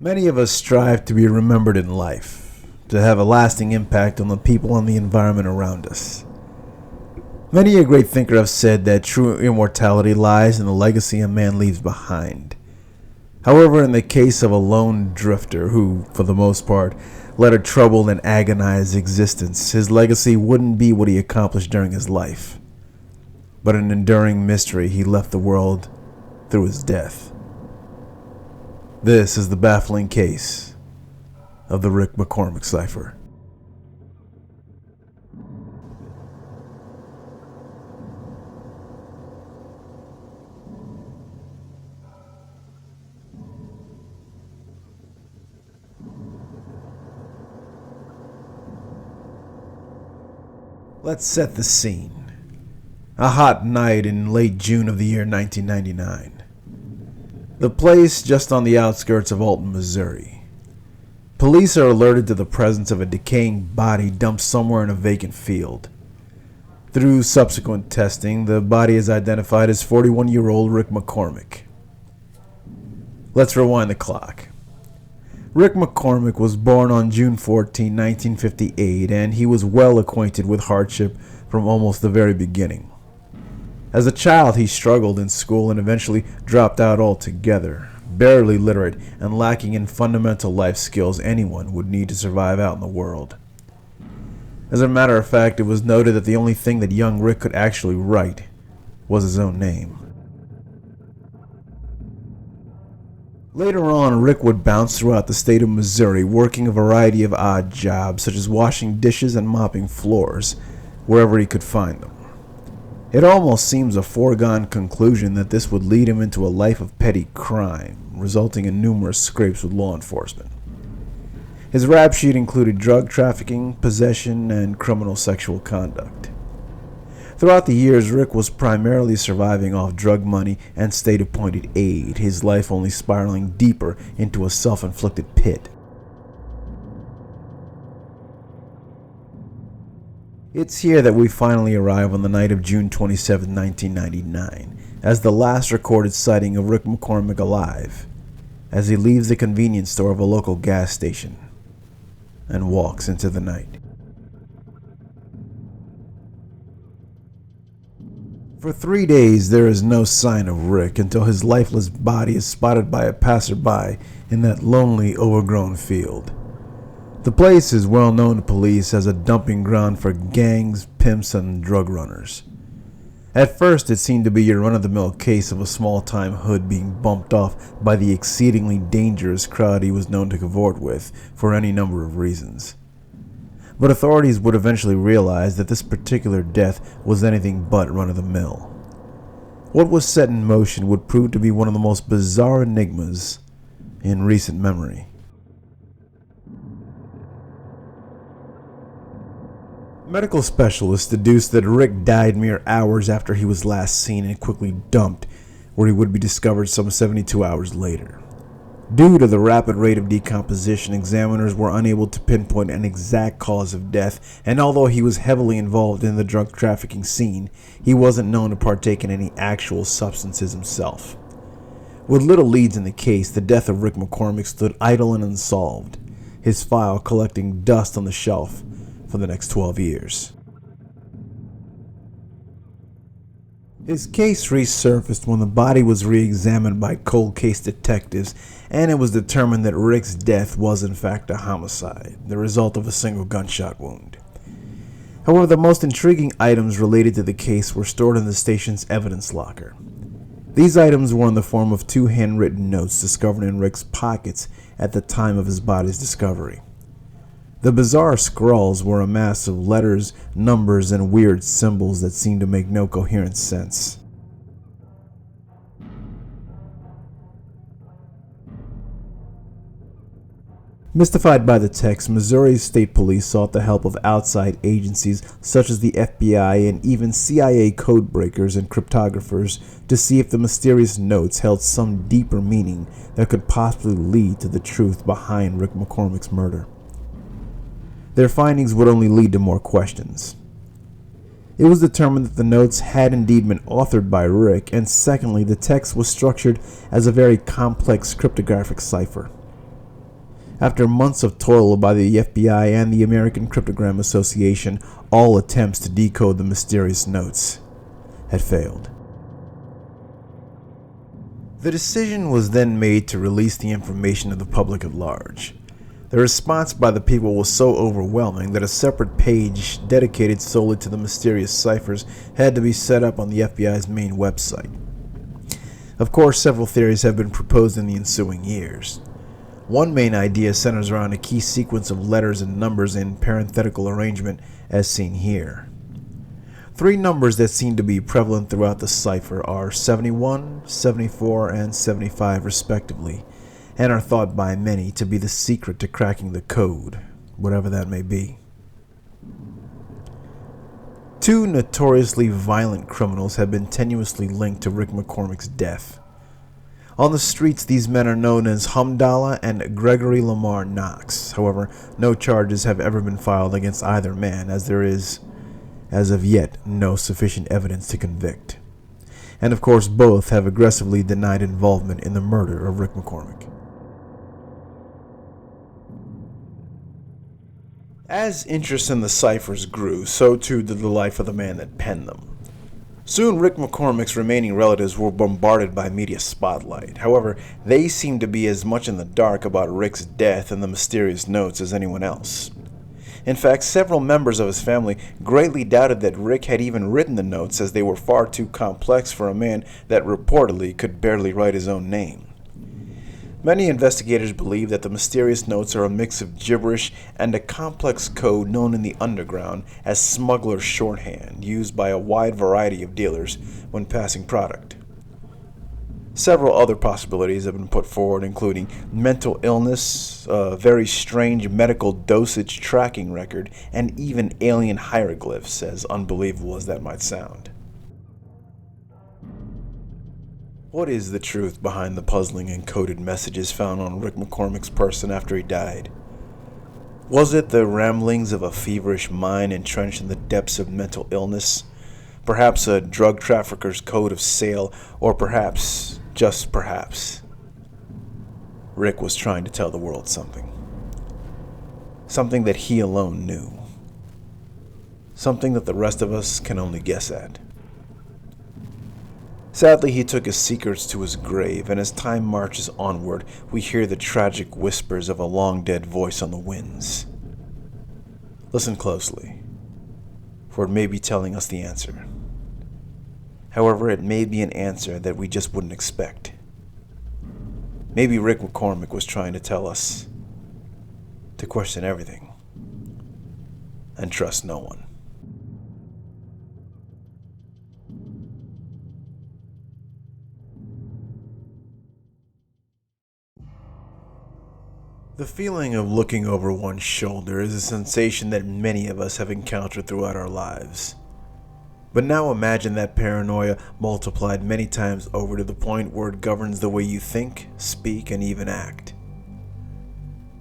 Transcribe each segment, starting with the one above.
Many of us strive to be remembered in life, to have a lasting impact on the people and the environment around us. Many a great thinker have said that true immortality lies in the legacy a man leaves behind. However, in the case of a lone drifter who, for the most part, led a troubled and agonized existence, his legacy wouldn't be what he accomplished during his life, but an enduring mystery he left the world through his death. This is the baffling case of the Rick McCormick cipher. Let's set the scene. A hot night in late June of the year 1999. The place just on the outskirts of Alton, Missouri. Police are alerted to the presence of a decaying body dumped somewhere in a vacant field. Through subsequent testing, the body is identified as 41-year-old Rick McCormick. Let's rewind the clock. Rick McCormick was born on June 14, 1958, and he was well acquainted with hardship from almost the very beginning. As a child, he struggled in school and eventually dropped out altogether, barely literate and lacking in fundamental life skills anyone would need to survive out in the world. As a matter of fact, it was noted that the only thing that young Rick could actually write was his own name. Later on, Rick would bounce throughout the state of Missouri, working a variety of odd jobs such as washing dishes and mopping floors, wherever he could find them. It almost seems a foregone conclusion that this would lead him into a life of petty crime, resulting in numerous scrapes with law enforcement. His rap sheet included drug trafficking, possession, and criminal sexual conduct. Throughout the years, Rick was primarily surviving off drug money and state-appointed aid, his life only spiraling deeper into a self-inflicted pit. It's here that we finally arrive on the night of June 27, 1999, as the last recorded sighting of Rick McCormick alive, as he leaves the convenience store of a local gas station and walks into the night. For 3 days, there is no sign of Rick until his lifeless body is spotted by a passerby in that lonely, overgrown field. The place is well known to police as a dumping ground for gangs, pimps, and drug runners. At first, it seemed to be your run-of-the-mill case of a small-time hood being bumped off by the exceedingly dangerous crowd he was known to cavort with for any number of reasons. But authorities would eventually realize that this particular death was anything but run-of-the-mill. What was set in motion would prove to be one of the most bizarre enigmas in recent memory. Medical specialists deduced that Rick died mere hours after he was last seen and quickly dumped, where he would be discovered some 72 hours later. Due to the rapid rate of decomposition, examiners were unable to pinpoint an exact cause of death, and although he was heavily involved in the drug trafficking scene, he wasn't known to partake in any actual substances himself. With little leads in the case, the death of Rick McCormick stood idle and unsolved, his file collecting dust on the shelf for the next 12 years. His case resurfaced when the body was re-examined by cold case detectives, and it was determined that Rick's death was in fact a homicide, the result of a single gunshot wound. However, the most intriguing items related to the case were stored in the station's evidence locker. These items were in the form of 2 handwritten notes discovered in Rick's pockets at the time of his body's discovery. The bizarre scrawls were a mass of letters, numbers, and weird symbols that seemed to make no coherent sense. Mystified by the text, Missouri State Police sought the help of outside agencies such as the FBI and even CIA codebreakers and cryptographers to see if the mysterious notes held some deeper meaning that could possibly lead to the truth behind Rick McCormick's murder. Their findings would only lead to more questions. It was determined that the notes had indeed been authored by Rick, and secondly, the text was structured as a very complex cryptographic cipher. After months of toil by the FBI and the American Cryptogram Association, all attempts to decode the mysterious notes had failed. The decision was then made to release the information to the public at large. The response by the people was so overwhelming that a separate page dedicated solely to the mysterious ciphers had to be set up on the FBI's main website. Of course, several theories have been proposed in the ensuing years. One main idea centers around a key sequence of letters and numbers in parenthetical arrangement as seen here. 3 numbers that seem to be prevalent throughout the cipher are 71, 74, and 75 respectively, and are thought by many to be the secret to cracking the code, whatever that may be. 2 notoriously violent criminals have been tenuously linked to Rick McCormick's death. On the streets, these men are known as Hamdallah and Gregory Lamar Knox. However, no charges have ever been filed against either man, as there is, as of yet, no sufficient evidence to convict. And of course, both have aggressively denied involvement in the murder of Rick McCormick. As interest in the ciphers grew, so too did the life of the man that penned them. Soon, Rick McCormick's remaining relatives were bombarded by media spotlight. However, they seemed to be as much in the dark about Rick's death and the mysterious notes as anyone else. In fact, several members of his family greatly doubted that Rick had even written the notes, as they were far too complex for a man that reportedly could barely write his own name. Many investigators believe that the mysterious notes are a mix of gibberish and a complex code known in the underground as smuggler's shorthand, used by a wide variety of dealers when passing product. Several other possibilities have been put forward, including mental illness, a very strange medical dosage tracking record, and even alien hieroglyphs, as unbelievable as that might sound. What is the truth behind the puzzling encoded messages found on Rick McCormick's person after he died? Was it the ramblings of a feverish mind entrenched in the depths of mental illness? Perhaps a drug trafficker's code of sale, or perhaps, just perhaps, Rick was trying to tell the world something. Something that he alone knew. Something that the rest of us can only guess at. Sadly, he took his secrets to his grave, and as time marches onward, we hear the tragic whispers of a long-dead voice on the winds. Listen closely, for it may be telling us the answer. However, it may be an answer that we just wouldn't expect. Maybe Rick McCormick was trying to tell us to question everything and trust no one. The feeling of looking over one's shoulder is a sensation that many of us have encountered throughout our lives. But now imagine that paranoia multiplied many times over to the point where it governs the way you think, speak, and even act.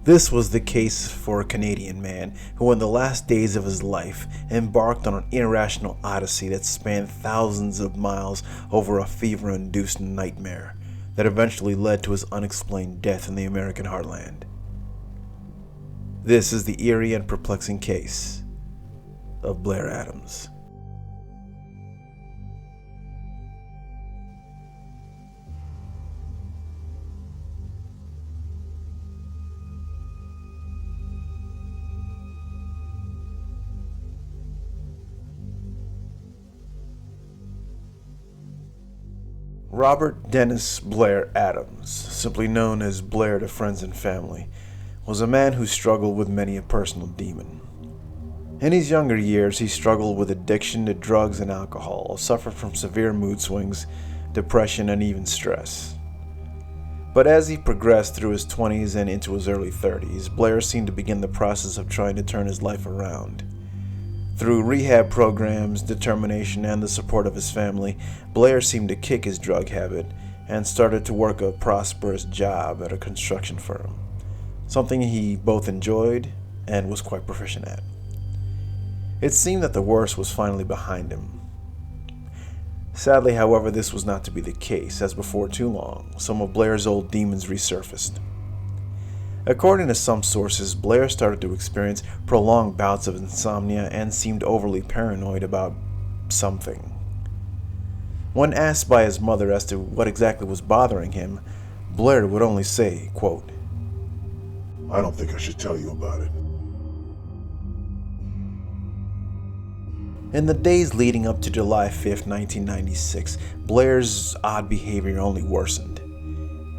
This was the case for a Canadian man who in the last days of his life embarked on an irrational odyssey that spanned thousands of miles over a fever-induced nightmare that eventually led to his unexplained death in the American heartland. This is the eerie and perplexing case of Blair Adams. Robert Dennis Blair Adams, simply known as Blair to friends and family, was a man who struggled with many a personal demon. In his younger years, he struggled with addiction to drugs and alcohol, suffered from severe mood swings, depression, and even stress. But as he progressed through his 20s and into his early 30s, Blair seemed to begin the process of trying to turn his life around. Through rehab programs, determination, and the support of his family, Blair seemed to kick his drug habit and started to work a prosperous job at a construction firm, something he both enjoyed and was quite proficient at. It seemed that the worst was finally behind him. Sadly, however, this was not to be the case, as before too long, some of Blair's old demons resurfaced. According to some sources, Blair started to experience prolonged bouts of insomnia and seemed overly paranoid about something. When asked by his mother as to what exactly was bothering him, Blair would only say, quote, "I don't think I should tell you about it." In the days leading up to July 5th, 1996, Blair's odd behavior only worsened.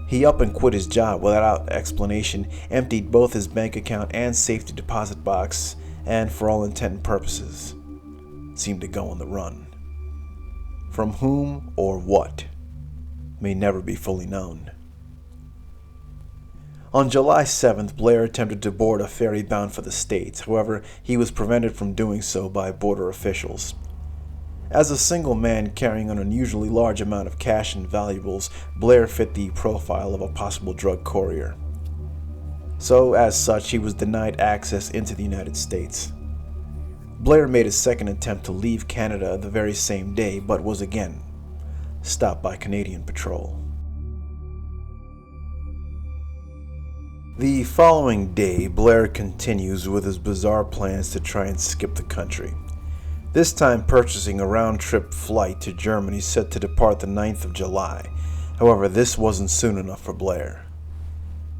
He up and quit his job without explanation, emptied both his bank account and safety deposit box, and for all intent and purposes, seemed to go on the run. From whom or what may never be fully known. On July 7th, Blair attempted to board a ferry bound for the States. However, he was prevented from doing so by border officials. As a single man carrying an unusually large amount of cash and valuables, Blair fit the profile of a possible drug courier. So, as such, he was denied access into the United States. Blair made a second attempt to leave Canada the very same day, but was again stopped by Canadian patrol. The following day, Blair continues with his bizarre plans to try and skip the country. This time purchasing a round-trip flight to Germany set to depart the 9th of July. However, this wasn't soon enough for Blair.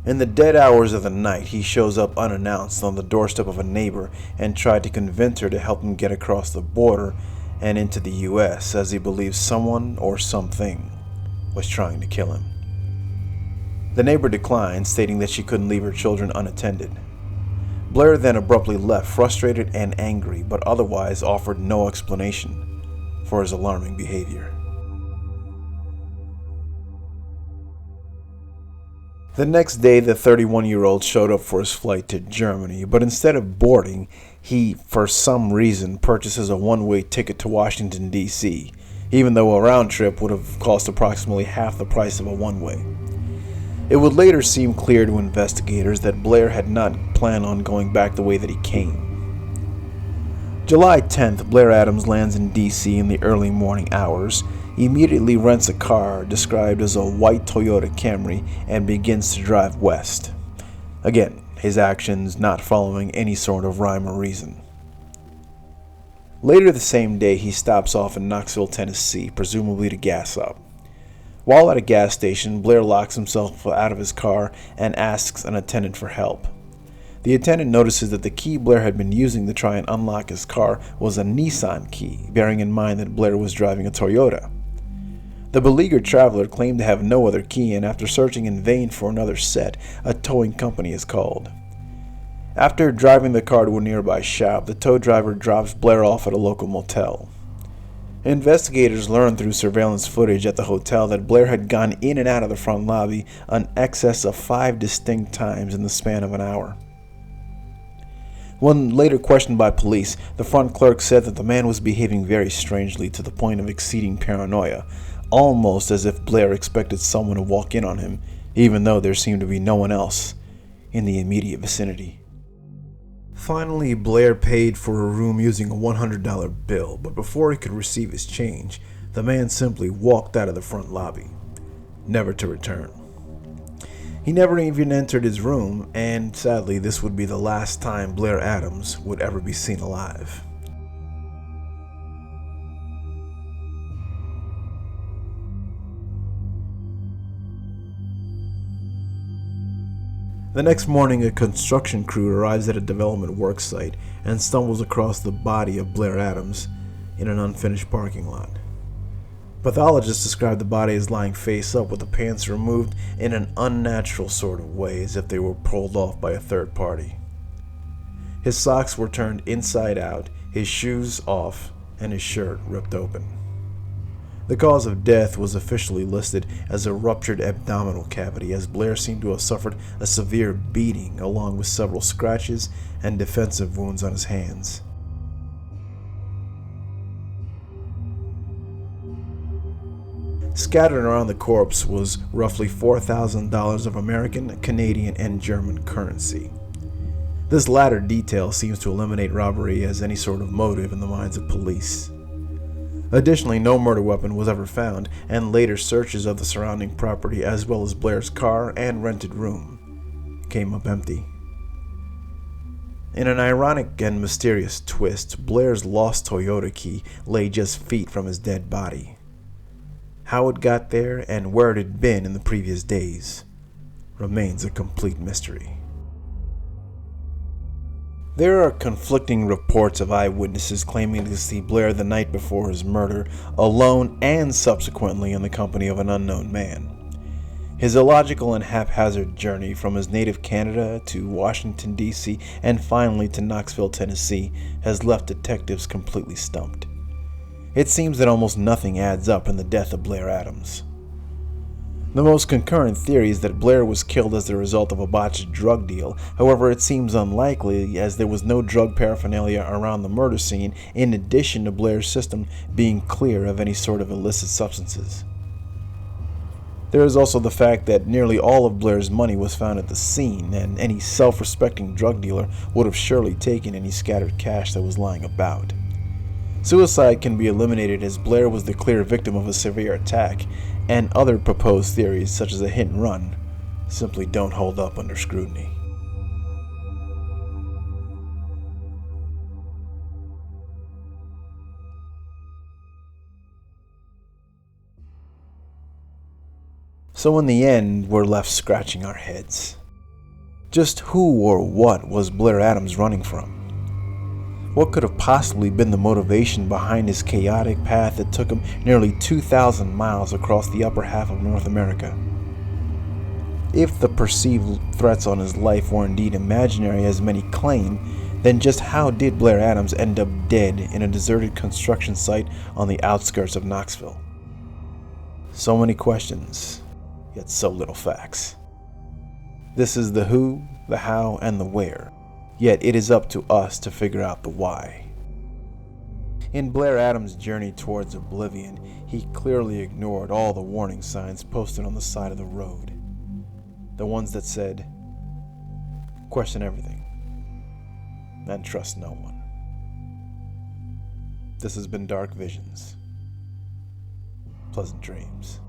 In the dead hours of the night, he shows up unannounced on the doorstep of a neighbor and tried to convince her to help him get across the border and into the US, as he believes someone or something was trying to kill him. The neighbor declined, stating that she couldn't leave her children unattended. Blair then abruptly left, frustrated and angry, but otherwise offered no explanation for his alarming behavior. The next day, the 31-year-old showed up for his flight to Germany, but instead of boarding, he, for some reason, purchases a one-way ticket to Washington, D.C., even though a round trip would have cost approximately half the price of a one-way. It would later seem clear to investigators that Blair had not planned on going back the way that he came. July 10th, Blair Adams lands in D.C. in the early morning hours. He immediately rents a car described as a white Toyota Camry and begins to drive west. Again, his actions not following any sort of rhyme or reason. Later the same day, he stops off in Knoxville, Tennessee, presumably to gas up. While at a gas station, Blair locks himself out of his car and asks an attendant for help. The attendant notices that the key Blair had been using to try and unlock his car was a Nissan key, bearing in mind that Blair was driving a Toyota. The beleaguered traveler claimed to have no other key, and after searching in vain for another set, a towing company is called. After driving the car to a nearby shop, the tow driver drops Blair off at a local motel. Investigators learned through surveillance footage at the hotel that Blair had gone in and out of the front lobby an excess of 5 distinct times in the span of an hour. When later questioned by police, the front clerk said that the man was behaving very strangely to the point of exceeding paranoia, almost as if Blair expected someone to walk in on him, even though there seemed to be no one else in the immediate vicinity. Finally, Blair paid for a room using a $100 bill, but before he could receive his change, the man simply walked out of the front lobby, never to return. He never even entered his room, and sadly, this would be the last time Blair Adams would ever be seen alive. The next morning, a construction crew arrives at a development work site and stumbles across the body of Blair Adams in an unfinished parking lot. Pathologists describe the body as lying face up with the pants removed in an unnatural sort of way, as if they were pulled off by a third party. His socks were turned inside out, his shoes off, and his shirt ripped open. The cause of death was officially listed as a ruptured abdominal cavity, as Blair seemed to have suffered a severe beating along with several scratches and defensive wounds on his hands. Scattered around the corpse was roughly $4,000 of American, Canadian, and German currency. This latter detail seems to eliminate robbery as any sort of motive in the minds of police. Additionally, no murder weapon was ever found, and later searches of the surrounding property as well as Blair's car and rented room came up empty. In an ironic and mysterious twist, Blair's lost Toyota key lay just feet from his dead body. How it got there and where it had been in the previous days remains a complete mystery. There are conflicting reports of eyewitnesses claiming to see Blair the night before his murder, alone and subsequently in the company of an unknown man. His illogical and haphazard journey from his native Canada to Washington, D.C., and finally to Knoxville, Tennessee, has left detectives completely stumped. It seems that almost nothing adds up in the death of Blair Adams. The most concurrent theory is that Blair was killed as the result of a botched drug deal. However, it seems unlikely as there was no drug paraphernalia around the murder scene, in addition to Blair's system being clear of any sort of illicit substances. There is also the fact that nearly all of Blair's money was found at the scene, and any self-respecting drug dealer would have surely taken any scattered cash that was lying about. Suicide can be eliminated as Blair was the clear victim of a severe attack, and other proposed theories, such as a hit and run, simply don't hold up under scrutiny. So in the end, we're left scratching our heads. Just who or what was Blair Adams running from? What could have possibly been the motivation behind his chaotic path that took him nearly 2,000 miles across the upper half of North America? If the perceived threats on his life were indeed imaginary as many claim, then just how did Blair Adams end up dead in a deserted construction site on the outskirts of Knoxville? So many questions, yet so little facts. This is the who, the how, and the where. Yet it is up to us to figure out the why. In Blair Adams' journey towards oblivion, he clearly ignored all the warning signs posted on the side of the road. The ones that said, question everything, and trust no one. This has been Dark Visions. Pleasant dreams.